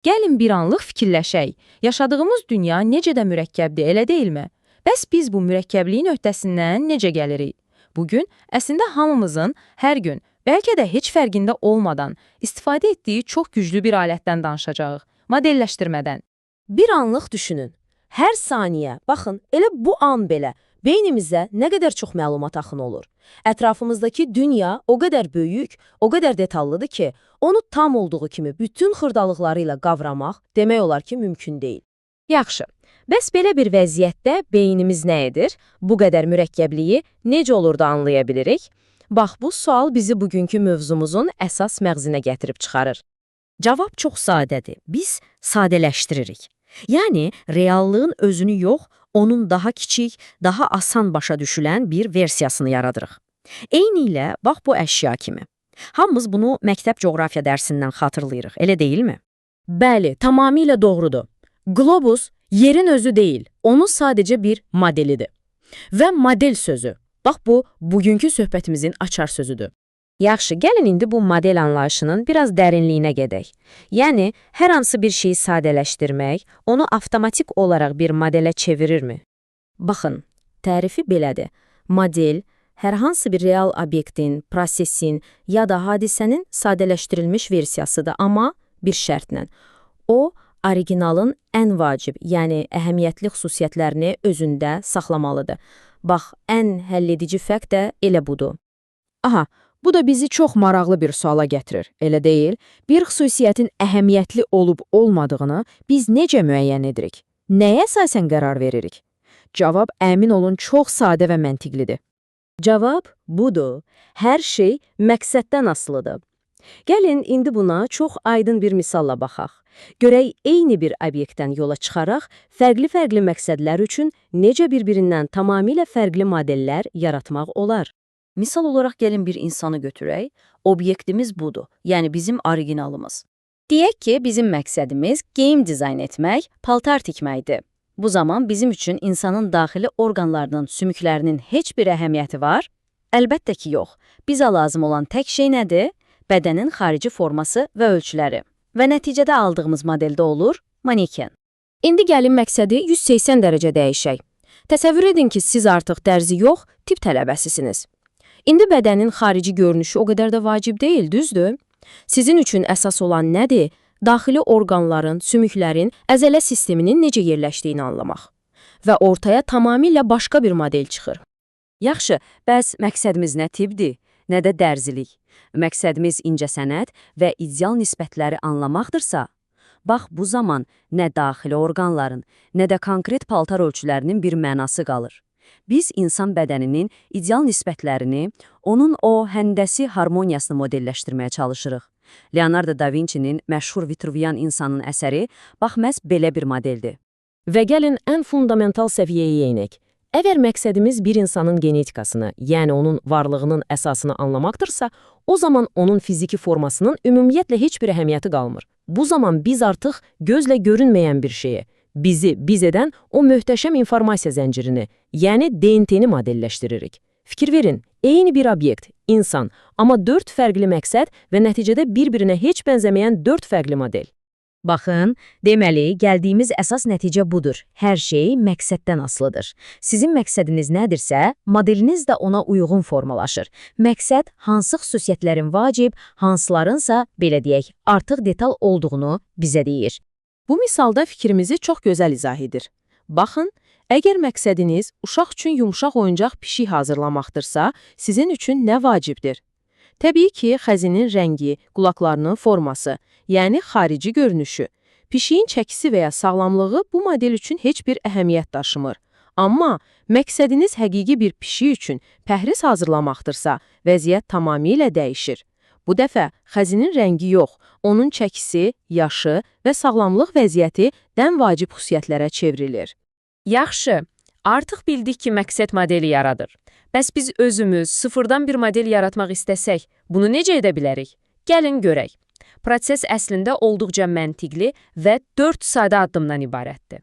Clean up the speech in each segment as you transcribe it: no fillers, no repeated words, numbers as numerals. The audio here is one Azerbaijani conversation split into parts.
Gəlin bir anlıq fikirləşək. Yaşadığımız dünya necə də mürəkkəbdir, elə deyilmi? Bəs biz bu mürəkkəbliyin öhdəsindən necə gəlirik? Bugün əslində hamımızın hər gün, bəlkə də heç fərqində olmadan istifadə etdiyi çox güclü bir alətdən danışacağıq. Modelləşdirmədən. Bir anlıq düşünün. Hər saniyə, baxın, elə bu an belə beynimizə nə qədər çox məlumat axını olur. Ətrafımızdakı dünya o qədər böyük, o qədər detallıdır ki, onu tam olduğu kimi bütün xırdalıqları ilə qavramaq demək olar ki, mümkün deyil. Yaxşı, bəs belə bir vəziyyətdə beynimiz nə edir? Bu qədər mürəkkəbliyi necə olur da anlaya bilirik? Bax, bu sual bizi bugünkü mövzumuzun əsas məğzinə gətirib çıxarır. Cavab çox sadədir. Biz sadələşdiririk. Yəni, reallığın özünü yox, onun daha kiçik, daha asan başa düşülən bir versiyasını yaradırıq. Eynilə, bax bu əşya kimi. Hamımız bunu məktəb coğrafiya dərsindən xatırlayırıq, elə deyilmi? Bəli, tamamilə doğrudur. Qlobus yerin özü deyil, onun sadəcə bir modelidir. Və model sözü, bax bu, bugünkü söhbətimizin açar sözüdür. Yaxşı, gəlin indi bu model anlayışının biraz dərinliyinə gedək. Yəni, hər hansı bir şeyi sadələşdirmək, onu avtomatik olaraq bir modelə çevirirmi? Baxın, tərifi belədir. Model, hər hansı bir real obyektin, prosesin ya da hadisənin sadələşdirilmiş versiyasıdır, amma bir şərtlə. O, originalın ən vacib, yəni əhəmiyyətli xüsusiyyətlərini özündə saxlamalıdır. Bax, ən həlledici fərq də elə budur. Aha, bu da bizi çox maraqlı bir suala gətirir, elə deyil? Bir xüsusiyyətin əhəmiyyətli olub-olmadığını biz necə müəyyən edirik? Nəyə əsasən qərar veririk? Cavab, əmin olun, çox sadə və məntiqlidir. Cavab budur. Hər şey məqsəddən asılıdır. Gəlin, indi buna çox aydın bir misalla baxaq. Görək, eyni bir obyektdən yola çıxaraq, fərqli-fərqli məqsədlər üçün necə bir-birindən tamamilə fərqli modellər yaratmaq olar? Misal olaraq gəlin bir insanı götürək, obyektimiz budur, yəni bizim originalımız. Deyək ki, bizim məqsədimiz geyim dizayn etmək, paltar tikməkdir. Bu zaman bizim üçün insanın daxili orqanlarının, sümüklərinin heç bir əhəmiyyəti var? Əlbəttə ki, yox. Bizə lazım olan tək şey nədir? Bədənin xarici forması və ölçüləri. Və nəticədə aldığımız modeldə olur maneken. İndi gəlin məqsədi 180 dərəcə dəyişək. Təsəvvür edin ki, siz artıq dərzi yox, tibb tələbəsisiniz. İndi bədənin xarici görünüşü o qədər də vacib deyil, düzdür? Sizin üçün əsas olan nədir? Daxili orqanların, sümüklərin, əzələ sisteminin necə yerləşdiyini anlamaq. Və ortaya tamamilə başqa bir model çıxır. Yaxşı, bəs məqsədimiz nə tibbdir, nə də dərzilik? Məqsədimiz incəsənət və ideal nisbətləri anlamaqdırsa, bax bu zaman nə daxili orqanların, nə də konkret paltar ölçülərinin bir mənası qalır. Biz insan bədəninin ideal nisbətlərini, onun o həndəsi harmoniyasını modelləşdirməyə çalışırıq. Leonardo da Vinci'nin məşhur Vitruvian insanın əsəri bax məhz belə bir modeldir. Və gəlin ən fundamental səviyyəyə enək. Əgər məqsədimiz bir insanın genetikasını, yəni onun varlığının əsasını anlamaqdırsa, o zaman onun fiziki formasının ümumiyyətlə heç bir əhəmiyyəti qalmır. Bu zaman biz artıq gözlə görünməyən bir şeyi, bizi biz edən o möhtəşəm informasiya zəncirini, yəni DNT-ni modelləşdiririk. Fikir verin, eyni bir obyekt, insan, amma 4 fərqli məqsəd və nəticədə bir-birinə heç bənzəməyən 4 fərqli model. Baxın, deməli, gəldiyimiz əsas nəticə budur. Hər şey məqsəddən asılıdır. Sizin məqsədiniz nədirsə, modeliniz də ona uyğun formalaşır. Məqsəd hansı xüsusiyyətlərin vacib, hansılarınsa, belə deyək, artıq detal olduğunu bizə deyir. Bu misalda fikrimizi çox gözəl izah edir. Baxın, əgər məqsədiniz uşaq üçün yumşaq oyuncaq pişik hazırlamaqdırsa, sizin üçün nə vacibdir? Təbii ki, xəzinin rəngi, qulaqlarının forması, yəni xarici görünüşü. Pişiyin çəkisi və ya sağlamlığı bu model üçün heç bir əhəmiyyət daşımır. Amma məqsədiniz həqiqi bir pişik üçün pəhriz hazırlamaqdırsa, vəziyyət tamamilə dəyişir. Bu dəfə xəzinin rəngi yox, onun çəkisi, yaşı və sağlamlıq vəziyyəti ən vacib xüsusiyyətlərə çevrilir. Yaxşı, artıq bildik ki, məqsəd modeli yaradır. Bəs biz özümüz sıfırdan bir model yaratmaq istəsək, bunu necə edə bilərik? Gəlin görək. Proses əslində olduqca məntiqli və 4 sadə addımdan ibarətdir.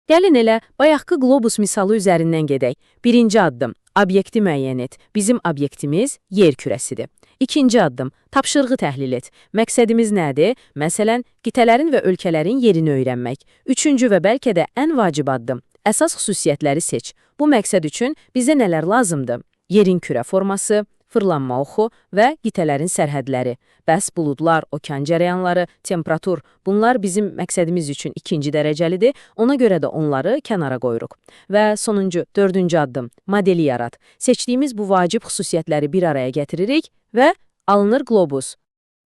Gəlin elə bayaqkı qlobus misalı üzərindən gedək. Birinci addım, obyekti müəyyən et. Bizim obyektimiz yer kürəsidir. İkinci addım, tapşırığı təhlil et. Məqsədimiz nədir? Məsələn, qitələrin və ölkələrin yerini öyrənmək. Üçüncü və bəlkə də ən vacib addım, əsas xüsusiyyətləri seç. Bu məqsəd üçün bizə nələr lazımdır? Yerin kürə forması, fırlanma oxu və qitələrin sərhədləri. Bəs buludlar, okean cərəyanları, temperatur, bunlar bizim məqsədimiz üçün ikinci dərəcəlidir, ona görə də onları kənara qoyuruq. Və sonuncu, dördüncü addım, modeli yarat. Seçdiyimiz bu vacib xüsusiyyətləri bir araya gətiririk və alınır qlobus.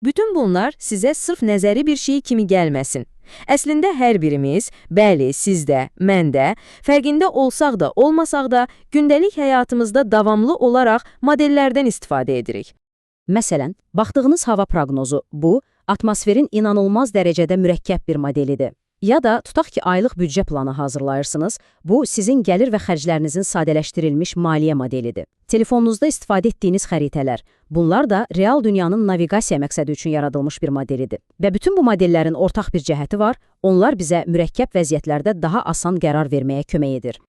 Bütün bunlar sizə sırf nəzəri bir şey kimi gəlməsin. Əslində hər birimiz, bəli, siz də, mən də, fərqində olsaq da, olmasaq da, gündəlik həyatımızda davamlı olaraq modellərdən istifadə edirik. Məsələn, baxdığınız hava proqnozu bu, atmosferin inanılmaz dərəcədə mürəkkəb bir modelidir. Ya da tutaq ki, aylıq büdcə planı hazırlayırsınız, bu sizin gəlir və xərclərinizin sadələşdirilmiş maliyyə modelidir. Telefonunuzda istifadə etdiyiniz xəritələr, bunlar da real dünyanın naviqasiya məqsədi üçün yaradılmış bir modelidir. Və bütün bu modellərin ortaq bir cəhəti var, onlar bizə mürəkkəb vəziyyətlərdə daha asan qərar verməyə kömək edir.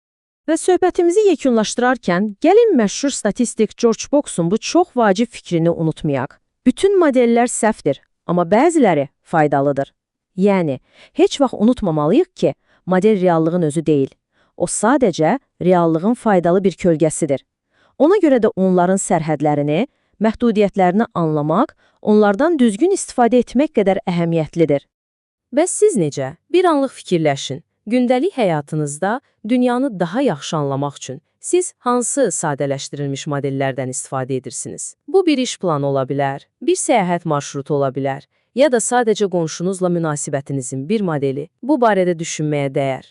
Və söhbətimizi yekunlaşdırarkən, gəlin məşhur statistik George Box'un bu çox vacib fikrini unutmayaq. Bütün modellər səhvdir, amma bəziləri faydalıdır. Yəni, heç vaxt unutmamalıyıq ki, model reallığın özü deyil. O sadəcə reallığın faydalı bir kölgəsidir. Ona görə də onların sərhədlərini, məhdudiyyətlərini anlamaq, onlardan düzgün istifadə etmək qədər əhəmiyyətlidir. Bəs siz necə? Bir anlıq fikirləşin. Gündəlik həyatınızda dünyanı daha yaxşı anlamaq üçün siz hansı sadələşdirilmiş modellərdən istifadə edirsiniz? Bu bir iş planı ola bilər, bir səyahət marşrutu ola bilər, ya da sadəcə qonşunuzla münasibətinizin bir modeli. Bu barədə düşünməyə dəyər.